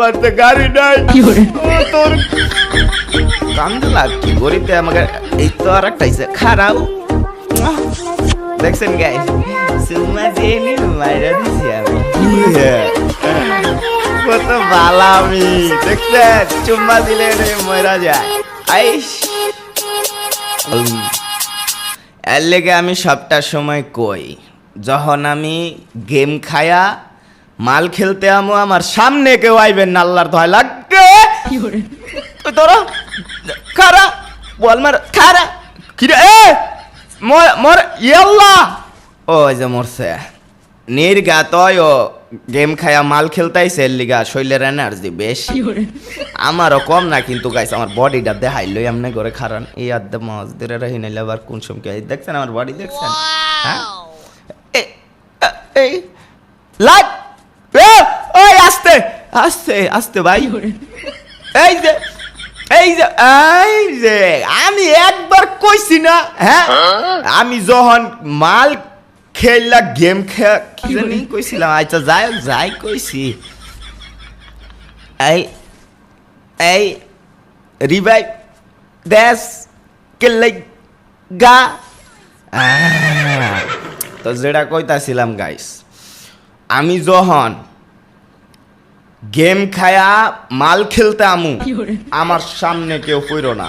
পারতে গাড়ি নাই তোর কান্দ লাগছে গরিবতে আমাকে এই তো আর একটা খারাপ দেখছেন গাইস সুমা জেনে মাইরা দিছি আমি কত ভালো আমি দেখছেন চুম্মা দিলে মরা যায় আইস এর লেগে আমি সবটা সময় কই যখন আমি গেম খায়া মাল খেলতে আমো আমার সামনে কেউ আইবেন না আল্লাহর দয়া লাগবে তোরা খারা বল মার খারা কিরে এ মর ইয়াল্লা ও যে মরছে নির্গা তয় ও গেম খায়া মাল খেলতাইছে এর লিগা শৈলের এনার্জি বেশি আমারও কম না কিন্তু গাইস আমার বডিটা দেখাইলই এমনি করে খারান এই আদ্দে মাছ ধরে রাহি নাইলে আবার কোন সময় দেখছেন আমার বডি দেখছেন হ্যাঁ এই লাগ ওই আস্তে আস্তে আস্তে ভাই এই যে আমি একবার কইছি না হ্যাঁ আমি যখন মাল খেললা গেম খেলি কইছিলাম আচ্ছা যাই কইছি এই রিভাইভ দেশ কেলাই গা তো যেটা কইতাছিলাম গাইস আমি যখন গেম খায়া মাল খেলতে আমু আমার সামনে কেউ পইরো না